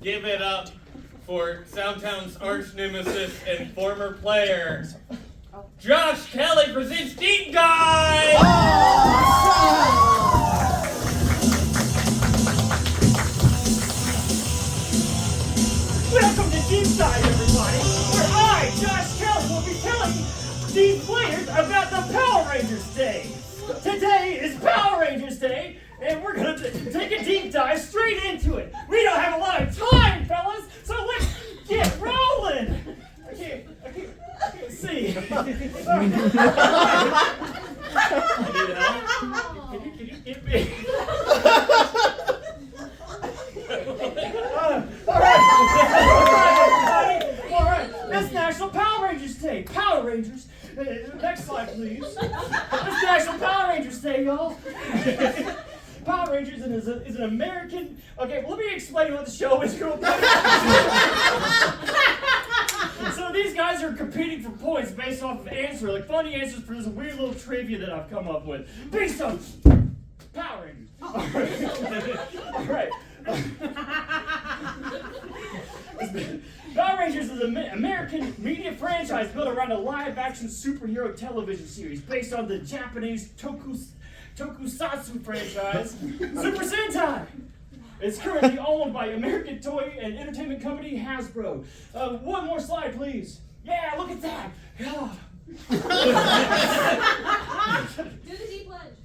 give it up for Soundtown's arch nemesis and former player, Josh Kelley presents Deep Dive! Welcome to Deep Dive, everybody, where I, Josh Kelley, will be telling these players about the Power Rangers Day. Today is Power Rangers Day, and we're going to take a deep dive straight into it. We don't have a lot of time, fellas, so let's get rolling. I can't see. I need help. Can you get me? All right. It's National Power Rangers Day. Power Rangers. Next slide, please. It's National Power Rangers Day, y'all. Power Rangers is an American. Okay, well, let me explain what the show is. So these guys are competing for points based off of like funny answers for this weird little trivia that I've come up with, based on Power Rangers. All right. Power Rangers is an American media franchise built around a live-action superhero television series based on the Japanese tokusatsu franchise, Super Sentai. It's currently owned by American toy and entertainment company Hasbro. One more slide, please. Yeah, look at that. Yeah. Do the deep lunge.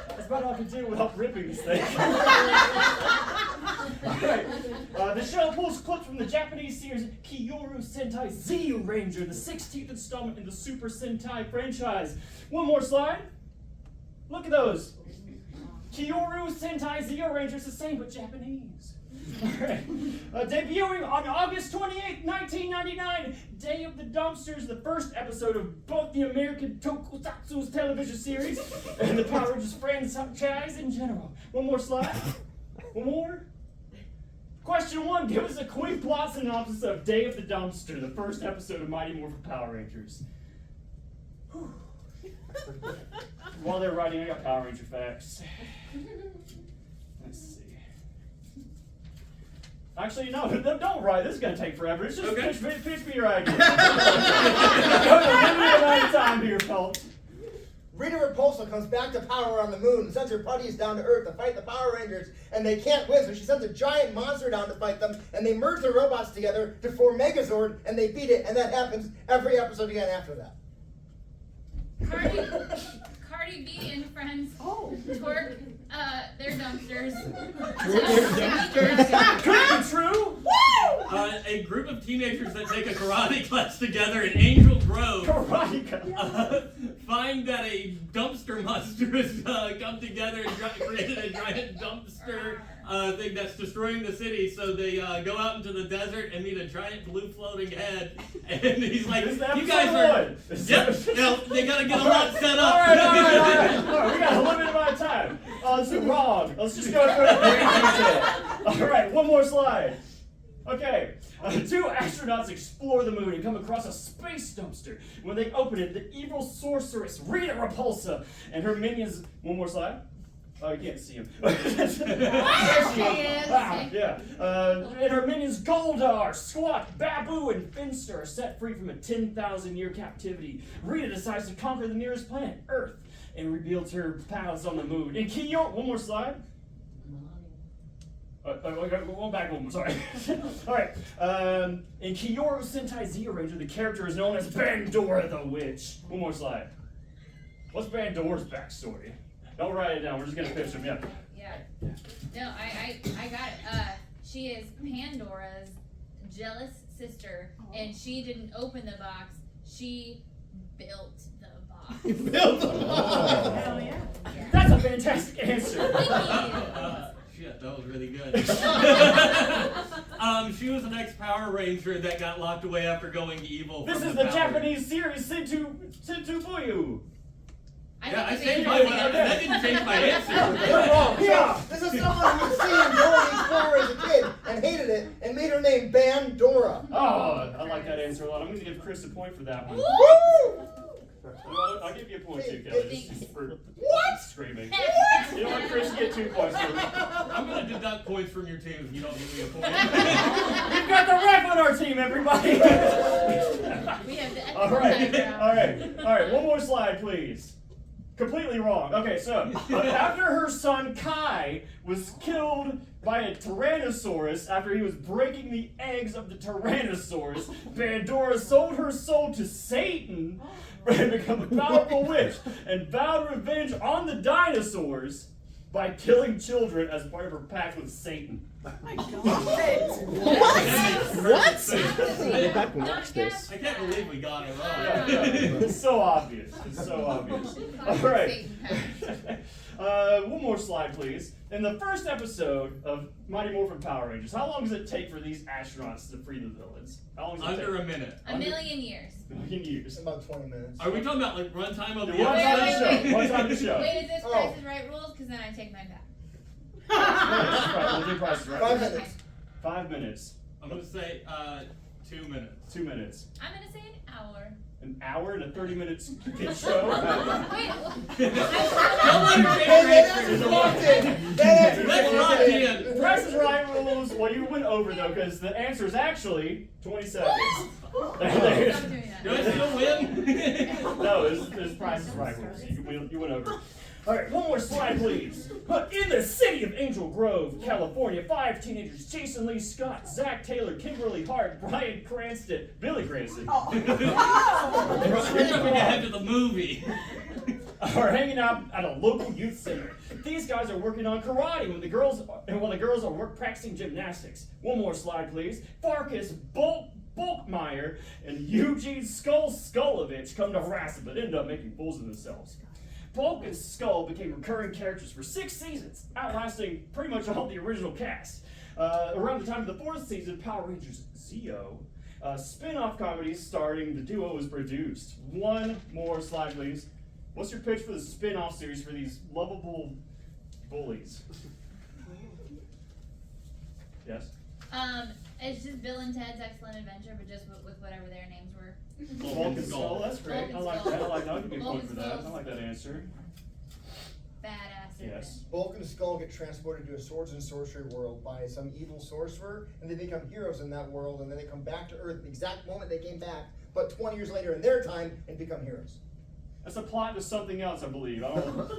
That's about all I can do without ripping this thing. Alright. The show pulls clips from the Japanese series Kyoru Sentai Zeo Ranger, the 16th installment in the Super Sentai franchise. One more slide. Look at those. Kyoru Sentai Zeo Ranger is the same but Japanese. Alright. Debuting on August 28th, 1999, Day of the Dumpsters, the first episode of both the American Tokusatsu's television series and the Power Rangers franchise in general. One more slide. One more. Question 1. Give us a quick plot synopsis of Day of the Dumpster, the first episode of Mighty Morphin Power Rangers. While they're writing, I got Power Ranger facts. Let's see. Actually, no, don't write. This is going to take forever. It's just okay. pitch me your idea. Give me a amount of time here, folks. Rita Repulsa comes back to power on the moon and sends her buddies down to Earth to fight the Power Rangers, and they can't win, so she sends a giant monster down to fight them, and they merge the robots together to form Megazord, and they beat it, and that happens every episode again after that. Cardi B and friends twerk their dumpsters. Could be true. A group of teenagers that take a karate class together in Angel Grove find that a dumpster monster has come together and created a giant dumpster thing that's destroying the city. So they go out into the desert and meet a giant blue floating head. And he's like, "You guys are." Yep. They gotta get a lot set up. All right. We got a limited amount of time. This is wrong. Let's just go through it in detail. All right, one more slide. Okay, 2 astronauts explore the moon and come across a space dumpster. When they open it, the evil sorceress Rita Repulsa and her minions. One more slide. Oh, you can't see him. And her minions Goldar, Squawk, Babu, and Finster are set free from a 10,000-year captivity. Rita decides to conquer the nearest planet, Earth, and rebuilds her palace on the moon. And Kyoru, one more slide. One back one, sorry. All right. In Kyoru Sentai Zeo Ranger, the character is known as Bandora the Witch. One more slide. What's Bandora's backstory? Don't write it down. We're just gonna pitch him. Yeah. No, I got it. She is Pandora's jealous sister, and she didn't open the box. She built the box. Built the box. Hell yeah. That's a fantastic answer. Shit, that was really good. She was an ex-Power Ranger that got locked away after going evil. This is the Japanese series Sentu Fuyu. I changed my that didn't change my answer. You're wrong. Yeah. This is someone who'd seen Dora the Explorer as a kid and hated it and made her name Bandora. Oh, I like that answer a lot. I'm going to give Chris a point for that one. Woo! I'll give you a point too, Kelly. Just for What? screaming. You know what, Chris? You get 2 points for it. I'm gonna deduct points from your team if you don't give me a point. We've got the ref on our team, everybody. We have the All right. One more slide, please. Completely wrong. Okay, so after her son Kai was killed by a Tyrannosaurus after he was breaking the eggs of the Tyrannosaurus, Pandora sold her soul to Satan and become a powerful witch and vowed revenge on the dinosaurs by killing children as part of her pact with Satan. What? Go back and watch this. I can't believe we got it wrong. Yeah. It's so obvious. It's so obvious. All right. One more slide, please. In the first episode of Mighty Morphin Power Rangers, how long does it take for these astronauts to free the villains? How long does it Under take? a minute. A million years. A million years. It's about 20 minutes. Are we talking about like runtime of the One time episode? to show. One time to show. Wait, is this Oh. Price is Right rules? Because then I take mine back. We'll do prices right. 5 minutes. 5 minutes. I'm gonna say 2 minutes. 2 minutes. I'm gonna say an hour. An hour and a 30-minute kid show. Wait, Don't let her Hey, that take answer's her locked answer. in. That answer's Let's locked lock in. in. Price is Right rules. Well, you went over though, because the answer is actually 20 seconds. Stop doing that. Do I still win? No, it's Price is Right rules. You went over. All right, one more slide, please. In the city of Angel Grove, California, 5 teenagers, Jason Lee Scott, Zach Taylor, Kimberly Hart, Brian Cranston, Billy Cranston, You're jumping ahead to the movie. are hanging out at a local youth center. These guys are working on karate while the girls are practicing gymnastics. One more slide, please. Farkas Bulkmeyer and Eugene Skolovich come to harass them, but end up making fools of themselves. Bulk and Skull became recurring characters for 6 seasons, outlasting pretty much all the original cast. Around the time of the 4th season, Power Rangers Zeo, a spin-off comedy starring the duo, was produced. One more slide, please. What's your pitch for the spin-off series for these lovable bullies? Yes? It's just Bill and Ted's Excellent Adventure, but just with whatever their names were. Bulk and Skull, that's great. I like that. I'll give you a Bulk point and for that. I Skull. like that answer. Badass. Yes. Bulk and Skull get transported to a swords and sorcery world by some evil sorcerer, and they become heroes in that world, and then they come back to Earth the exact moment they came back, but 20 years later in their time, and become heroes. That's a plot to something else, I believe. I don't know.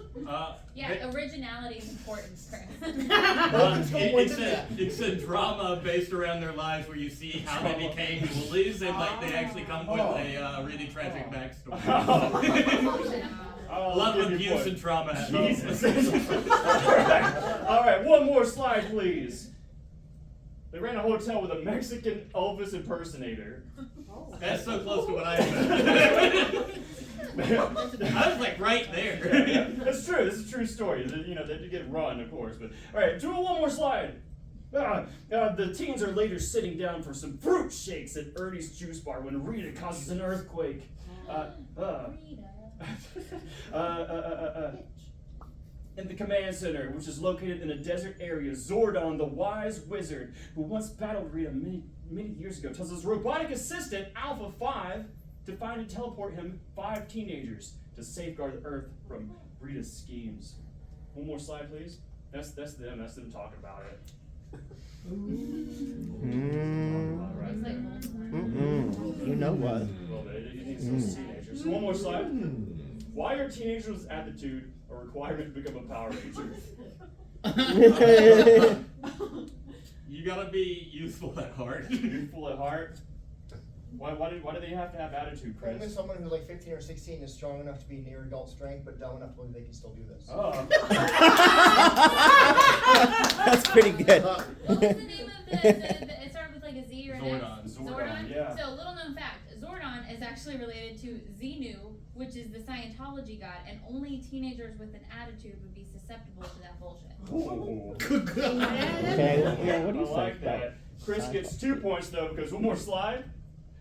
Yeah, originality is important, Chris. It's a drama based around their lives where you see how they became bullies and like they actually come with a really tragic backstory. A lot of abuse and trauma. Jesus. All right, one more slide, please. They ran a hotel with a Mexican Elvis impersonator. That's so close to what I said. I was like right there. That's true. This is a true story. You know, they did get run, of course. But all right, do one more slide. The teens are later sitting down for some fruit shakes at Ernie's Juice Bar when Rita causes an earthquake. In the command center, which is located in a desert area, Zordon, the wise wizard who once battled Rita many years ago, tells his robotic assistant, Alpha 5, to find and teleport him 5 teenagers to safeguard the Earth from Rita's schemes. One more slide, please. That's them. That's them talking about it. Right Looks like there. Voldemort. You know what? Well, they need those teenagers. One more slide. Why are teenagers with attitude a requirement to become a Power Ranger? You gotta be youthful at heart. Youthful at heart. Why do they have to have attitude, Only Chris? someone who's like 15 or 16 is strong enough to be near adult strength, but dumb enough to believe they can still do this. Oh. That's pretty good. What was the name of the it started with like a Z or an X? Zordon, yeah. So, little known fact, Zordon is actually related to Xenu, which is the Scientology god, and only teenagers with an attitude would be susceptible to that bullshit. Ooh. Okay, yeah, what do I you like think? that. Chris gets 2 points though, because one more slide.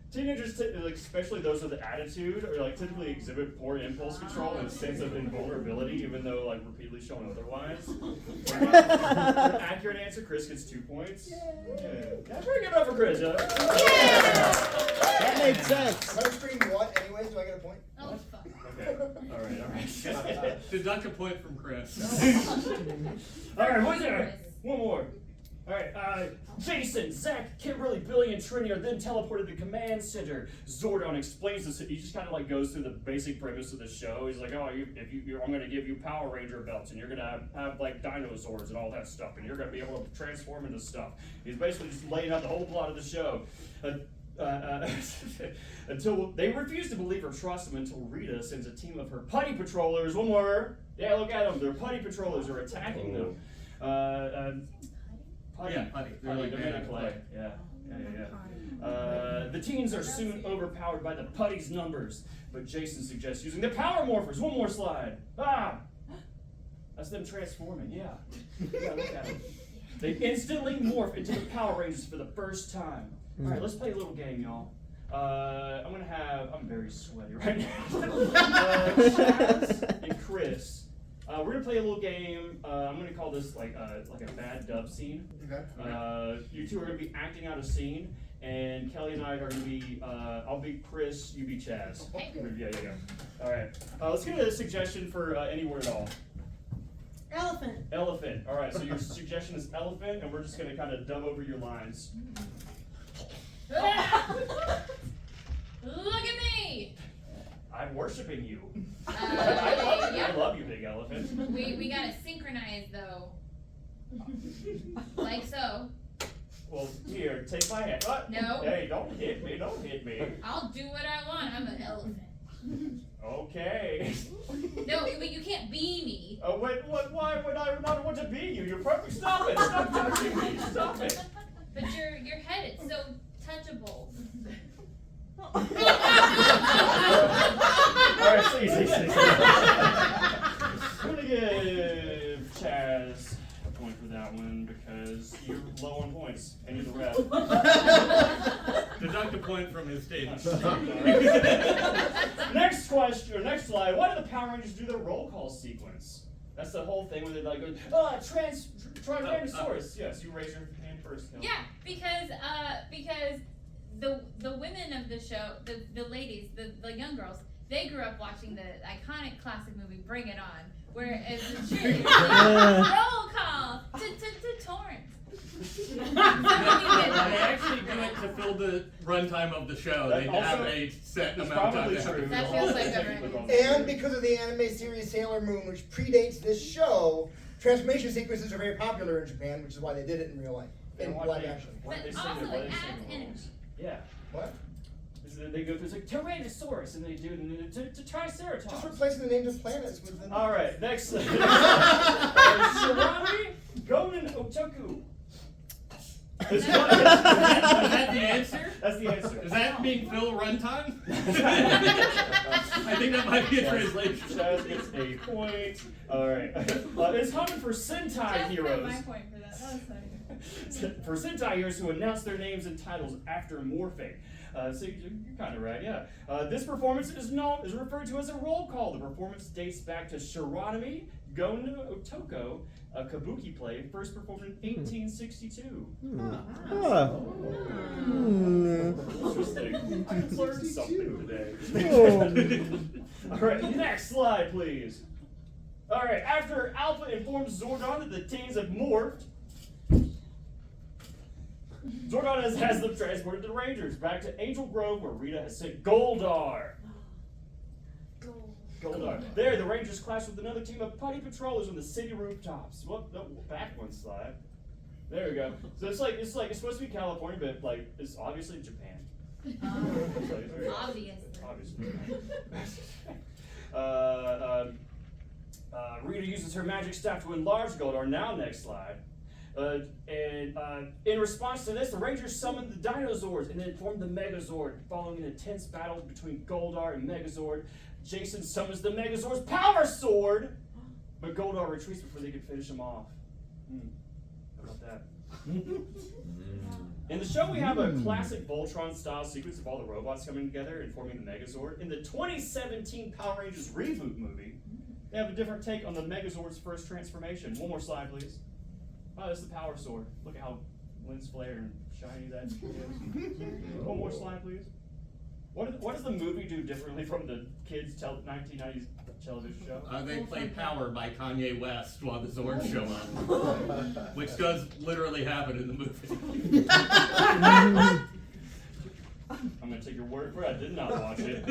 Teenagers, like, especially those with attitude, are like typically exhibit poor impulse control and a sense of invulnerability, even though like repeatedly shown otherwise. For an accurate answer, Chris gets 2 points. Yeah, very good over Chris. That makes sense. If I scream what anyways, do I get a point? Oh, fuck. Deduct a point from Chris. All right, what's there? One more. All right, Jason, Zach, Kimberly, Billy, and Trini are then teleported to the command center. Zordon explains this. He just kind of like goes through the basic premise of the show. He's like, oh, I'm going to give you Power Ranger belts, and you're going to have like dinosaurs and all that stuff, and you're going to be able to transform into stuff. He's basically just laying out the whole plot of the show. Until they refuse to believe or trust him until Rita sends a team of her putty patrollers. One more. Yeah, look at them. Their putty patrollers are attacking them. Putty. Yeah, putty. They're like made of clay. Yeah. The teens are soon overpowered by the putty's numbers, but Jason suggests using the power morphers. One more slide. That's them transforming. Yeah, look at them. They instantly morph into the Power Rangers for the first time. All right, let's play a little game, y'all. I'm very sweaty right now. Chaz and Chris. We're gonna play a little game. I'm gonna call this like a bad dub scene. Okay. You two are gonna be acting out a scene, and Kelly and I are gonna be. I'll be Chris. You be Chaz. Yeah. All right. Let's get a suggestion for any word at all. Elephant. Elephant. All right. So your suggestion is elephant, and we're just gonna kind of dub over your lines. Look at me! I'm worshiping you. Yeah. I love you, big elephant. We gotta synchronize though. Like so. Well, here, take my hand. What? No. Hey, don't hit me. Don't hit me. I'll do what I want. I'm an elephant. Okay. No, but you can't be me. Oh, wait, what? Why would I not want to be you? You're perfect. Stop it. Stop touching me. Stop it. But your head is so touchable. Alright, see. I'm gonna give Chaz a point for that one because you're low on points and you're the ref. Deduct a point from his statement. Next question, or next slide. Why do the Power Rangers do their roll call sequence? That's the whole thing where they like go, Tyrannosaurus. Yes, you raise your hand first. Kelly. Yeah, because the women of the show, the ladies, the young girls, they grew up watching the iconic classic movie Bring It On, where it's a cheerleader roll call to Torrance. They actually do it to fill the runtime of the show. They have a set amount of time. True. That feels like a right. And because of the anime series Sailor Moon, which predates this show, transformation sequences are very popular in Japan, which is why they did it in real life, in live action. Why did they But say also that? Why it did they say adds the energy. rules? Yeah. What? They go through, it's like Tyrannosaurus, and they do it to Triceratops. Just replacing the names of planets with the... All right, next. Shirami Gonen Otaku. Is that the answer? That's the answer. Is that being fill runtime? I think that might be a translation. Chaz gets a point. All right. It's common for Sentai heroes. My point for that. That was funny. For Sentai heroes who announce their names and titles after morphing. So you're kind of right, yeah. This performance is referred to as a roll call. The performance dates back to Shiranami Gonen Otoko, a kabuki play first performed in 1862. Interesting. I learned something today. All right, next slide, please. All right, after Alpha informs Zordon that the teens have morphed, Zordon has them transported to the Rangers back to Angel Grove, where Rita has sent Goldar. Goldar. There, the Rangers clash with another team of putty patrollers on the city rooftops. Well, no, back one slide. There we go. So it's supposed to be California, but like it's obviously Japan. Obviously. Rita uses her magic staff to enlarge Goldar. Now, next slide. In response to this, the Rangers summoned the Dinosaurs and then formed the Megazord. Following an intense battle between Goldar and Megazord, Jason summons the Megazord's Power Sword, but Goldar retreats before they can finish him off. How about that? In the show, we have a classic Voltron-style sequence of all the robots coming together and forming the Megazord. In the 2017 Power Rangers reboot movie, they have a different take on the Megazord's first transformation. One more slide, please. Oh, that's the Power Sword. Look at how lens flare and shiny that is. One more slide, please. What does the movie do differently from the kids' 1990s television show? They play Power by Kanye West while the Zords show up. Which does literally happen in the movie. I'm gonna take your word for it. I did not watch it.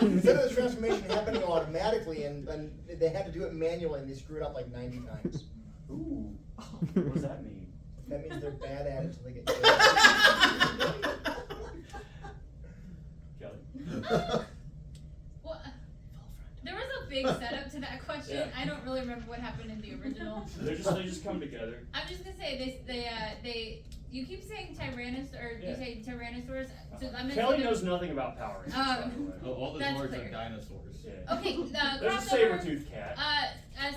Instead of the transformation happening automatically, and they had to do it manually, and they screwed up like 90 times. Ooh. What does that mean? That means they're bad at it until they get Kelly. Well, there was a big setup to that question. Yeah. I don't really remember what happened in the original. They just come together. I'm just gonna say they you keep saying Tyrannus or Yeah. you say Tyrannosaurus. So I'm gonna Kelly say knows nothing about Power Rangers, by the way. Oh, all the That's Zords clear. are dinosaurs. Yeah. Okay, There's a crossover. saber-toothed cat.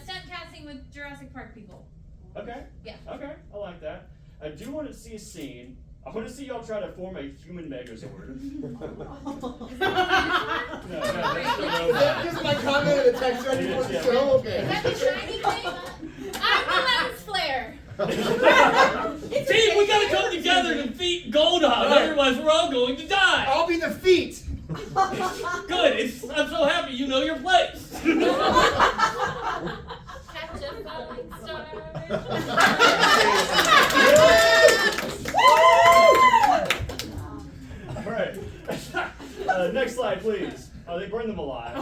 Stunt casting with Jurassic Park people. Okay. Yeah. Okay, I like that. I do want to see a scene. I want to see y'all try to form a human Megazord. No, that's the Is robot. that just my comment in the text thread before the Yeah. show? Is Okay. that the shiny thing? I'm the lens flare. Team, we gotta come together to defeat Goldhog, otherwise we're all going to die. I'll be the feet. Good, I'm so happy you know your place. Catch a falling star. All right. Next slide, please. Oh, they burn them alive.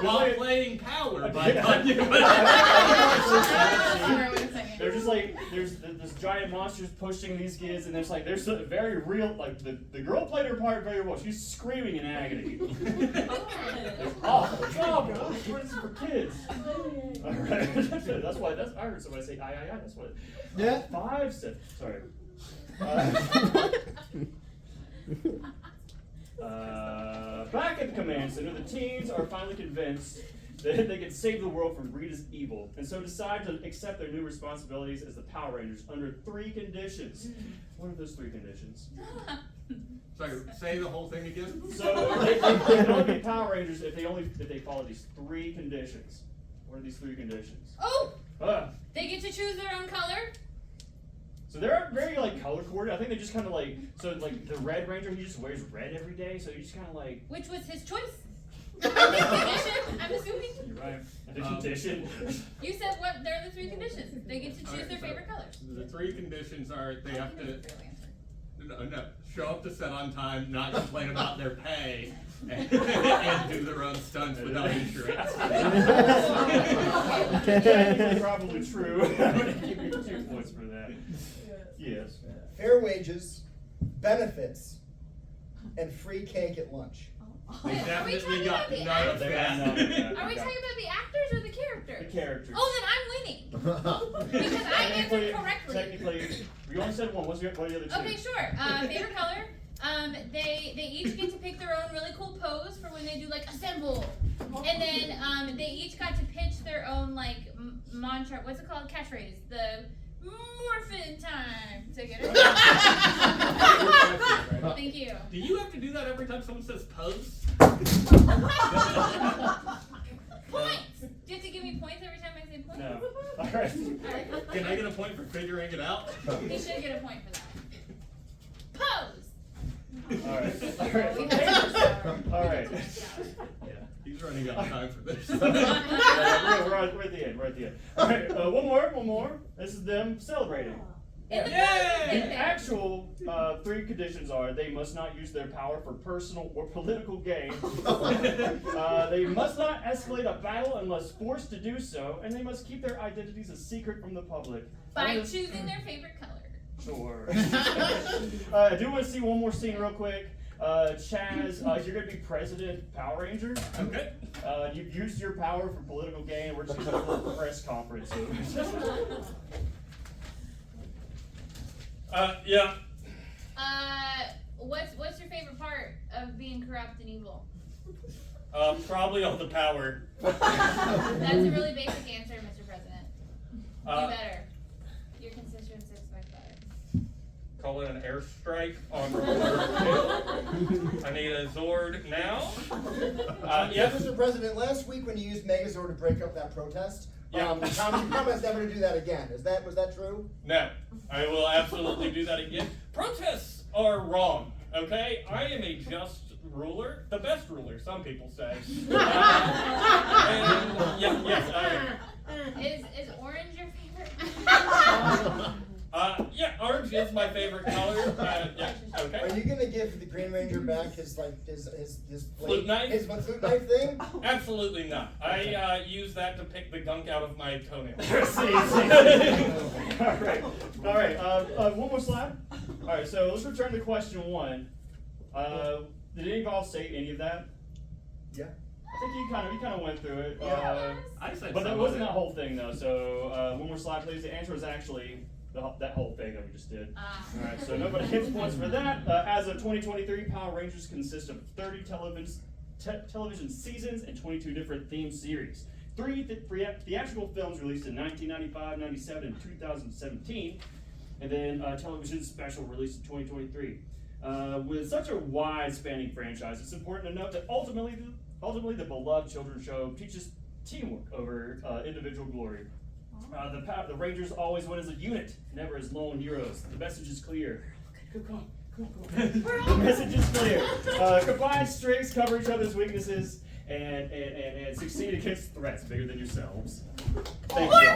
While playing Power by Yeah. Kanye Sorry, West. wait a second. They're just like there's this giant monsters pushing these kids, and there's a very real the girl played her part very well. She's screaming in agony. Oh, trouble! This is for kids. All right, that's why I heard somebody say aye. That's what. Yeah. 5 said. Sorry. Back at the command center, the teens are finally convinced that they can save the world from Rita's evil, and so decide to accept their new responsibilities as the Power Rangers under 3 conditions. What are those 3 conditions? Sorry, say the whole thing again. So they can only be Power Rangers if they follow these 3 conditions. What are these 3 conditions? Oh, They get to choose their own color. So they're very color coordinated. I think they just kind of the Red Ranger, he just wears red every day, so he just kind of Which was his choice? Condition, I'm assuming. You're right. The condition. You said what? They're the 3 conditions. They get to choose Alright, their so favorite colors. The 3 conditions are they have to Real answer. no, show up to set on time, not complain about their pay, and do their own stunts without insurance. Technically probably true. I'm going to give you 2 points for that. Yes. Fair wages, benefits, and free cake at lunch. They Are we definitely talking got about the none of They got that. none of that. Are we talking about the actors or the characters? The characters. Oh, then I'm winning. Because I answered correctly. Technically, you only said 1. What are the other 2? Okay, sure. Favorite color. They each get to pick their own really cool pose for when they do assemble, and then they each got to pitch their own mantra. What's it called? Catchphrase. The morphin time to get it. Thank you. Do you have to do that every time someone says pose? Points. Do you have to give me points every time I say points? No. All right. Can I get a point for figuring it out? He should get a point for that. Pose. All right. All right. Yeah, he's running out of time for this. We're at the end. All right. One more. This is them celebrating. In the Yay! pose, The actual 3 conditions are: they must not use their power for personal or political gain. They must not escalate a battle unless forced to do so, and they must keep their identities a secret from the public. by choosing their favorite color. Sure. I do want to see one more scene real quick. Chaz, you're going to be President Power Ranger. Okay. You've used your power for political gain. We're just going to have a little press conference. Yeah. What's your favorite part of being corrupt and evil? Probably all the power. That's a really basic answer, Mr. President. Do better. Your constituents expect better. Call it an airstrike on I need a Zord now. Yes. Mr. President, last week when you used Megazord to break up that protest, Yeah. you promised never to do that again. Was that true? No, I will absolutely do that again. Protests are wrong. Okay, I am a just ruler, the best ruler, some people say. Is orange your favorite? Yeah, orange is my favorite color. Yeah, okay. Are you gonna give the Green Ranger back his Flute knife? His flute knife thing? Absolutely not. I use that to pick the gunk out of my toenails. All right. One more slide. All right. So let's return to question 1. Did any of y'all say any of that? Yeah. I think you kind of went through it. I said But that some wasn't of that it. whole thing though. So one more slide, please. The answer is actually that whole thing that we just did. All right. So nobody gets points for that. As of 2023, Power Rangers consists of 30 television seasons and 22 different theme series. 3 theatrical films released in 1995, 97, and 2017, and then a television special released in 2023. With such a wide-spanning franchise, it's important to note that ultimately the beloved children's show teaches teamwork over individual glory. The Rangers always win as a unit, never as lone heroes. The message is clear. Come on. The message is clear. Combined strengths cover each other's weaknesses and succeed against threats bigger than yourselves. Thank you.